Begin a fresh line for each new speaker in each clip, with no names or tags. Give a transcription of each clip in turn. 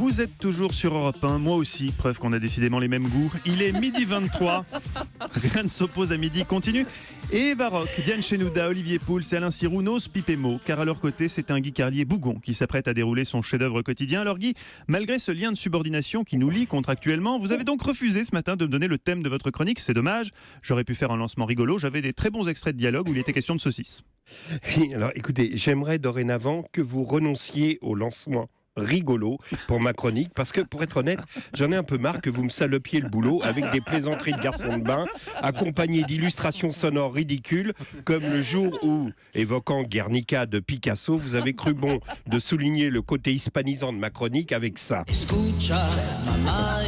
Vous êtes toujours sur Europe 1, moi aussi, preuve qu'on a décidément les mêmes goûts. Il est midi 23, rien ne s'oppose à midi, continue. Et Eva Rock, Diane Chenouda, Olivier Pouls et Alain Sirou n'osent piper mot, car à leur côté, c'est un Guy Carlier bougon qui s'apprête à dérouler son chef-d'œuvre quotidien. Alors Guy, malgré ce lien de subordination qui nous lie contractuellement, vous avez donc refusé ce matin de me donner le thème de votre chronique, c'est dommage. J'aurais pu faire un lancement rigolo, j'avais des très bons extraits de dialogue où il était question de saucisses.
Oui, alors écoutez, j'aimerais dorénavant que vous renonciez au lancement rigolo pour ma chronique, parce que pour être honnête, j'en ai un peu marre que vous me salopiez le boulot avec des plaisanteries de garçon de bain accompagnées d'illustrations sonores ridicules, comme le jour où, évoquant Guernica de Picasso, vous avez cru bon de souligner le côté hispanisant de ma chronique avec ça.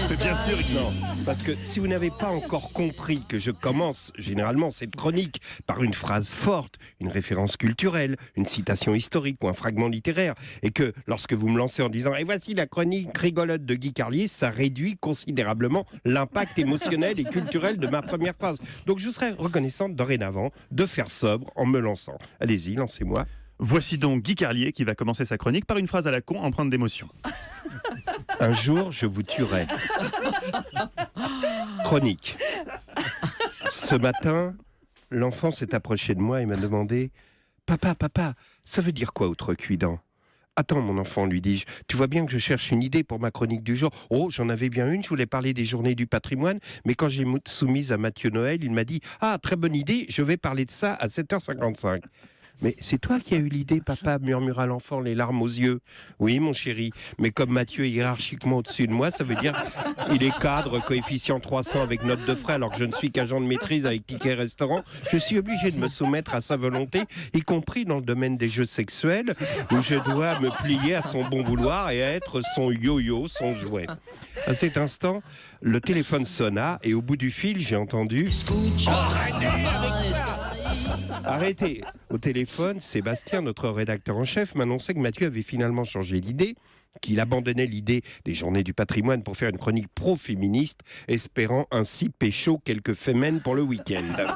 C'est bien sûr,
Non, parce que si vous n'avez pas encore compris que je commence généralement cette chronique par une phrase forte, une référence culturelle, une citation historique ou un fragment littéraire, et que lorsque vous me lancez en disant « Et voici la chronique rigolote de Guy Carlier », ça réduit considérablement l'impact émotionnel et culturel de ma première phrase. Donc je vous serais reconnaissante dorénavant de faire sobre en me lançant. Allez-y, lancez-moi.
Voici donc Guy Carlier qui va commencer sa chronique par une phrase à la con empreinte d'émotion.
Un jour, je vous tuerai. Chronique. Ce matin, l'enfant s'est approché de moi et m'a demandé « Papa, ça veut dire quoi outrecuidant ?» « Attends, mon enfant, lui dis-je, tu vois bien que je cherche une idée pour ma chronique du jour. Oh, j'en avais bien une, je voulais parler des journées du patrimoine, mais quand j'ai soumise à Mathieu Noël, il m'a dit « Ah, très bonne idée, je vais parler de ça à 7h55. » Mais c'est toi qui as eu l'idée, papa, murmura l'enfant, les larmes aux yeux. Oui, mon chéri, mais comme Mathieu est hiérarchiquement au-dessus de moi, ça veut dire il est cadre, coefficient 300 avec note de frais, alors que je ne suis qu'agent de maîtrise avec ticket restaurant. Je suis obligé de me soumettre à sa volonté, y compris dans le domaine des jeux sexuels, où je dois me plier à son bon vouloir et à être son yo-yo, son jouet. À cet instant, le téléphone sonna et au bout du fil, j'ai entendu Arrêtez. Au téléphone, Sébastien, notre rédacteur en chef, m'annonçait que Mathieu avait finalement changé d'idée, qu'il abandonnait l'idée des journées du patrimoine pour faire une chronique pro-féministe, espérant ainsi pécho quelques fémènes pour le week-end.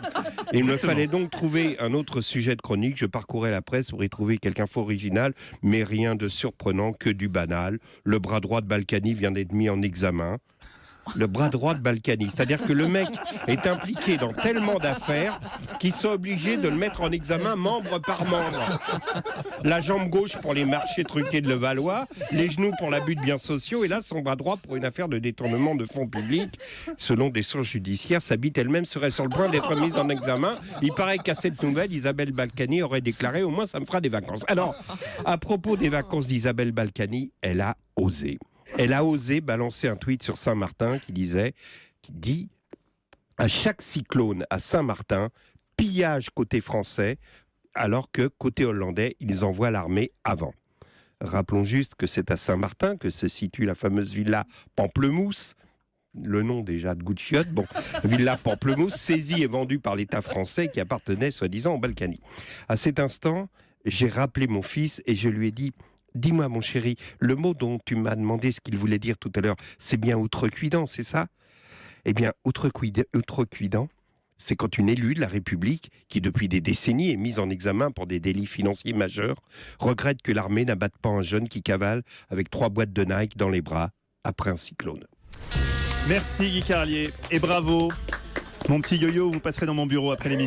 Il me fallait donc trouver un autre sujet de chronique. Je parcourais la presse pour y trouver quelque info original, mais rien de surprenant, que du banal. Le bras droit de Balkany vient d'être mis en examen. Le bras droit de Balkany. C'est-à-dire que le mec est impliqué dans tellement d'affaires qu'ils sont obligés de le mettre en examen membre par membre. La jambe gauche pour les marchés truqués de Levallois, les genoux pour l'abus de biens sociaux, et là son bras droit pour une affaire de détournement de fonds publics. Selon des sources judiciaires, sa bite elle-même serait sur le point d'être mise en examen. Il paraît qu'à cette nouvelle, Isabelle Balkany aurait déclaré « Au moins ça me fera des vacances ». Alors, à propos des vacances d'Isabelle Balkany, elle a osé. Elle a osé balancer un tweet sur Saint-Martin qui dit « À chaque cyclone à Saint-Martin, pillage côté français, alors que côté hollandais, ils envoient l'armée avant. » Rappelons juste que c'est à Saint-Martin que se situe la fameuse villa Pamplemousse, le nom déjà de goût de chiotte, bon, villa Pamplemousse, saisie et vendue par l'État français qui appartenait soi-disant aux Balkany. À cet instant, j'ai rappelé mon fils et je lui ai dit « Dis-moi, mon chéri, le mot dont tu m'as demandé ce qu'il voulait dire tout à l'heure, c'est bien outrecuidant, c'est ça ? Eh bien, outrecuidant, c'est quand une élue de la République, qui depuis des décennies est mise en examen pour des délits financiers majeurs, regrette que l'armée n'abatte pas un jeune qui cavale avec 3 boîtes de Nike dans les bras après un cyclone.
Merci Guy Carlier et bravo. Mon petit yo-yo, vous passerez dans mon bureau après l'émission.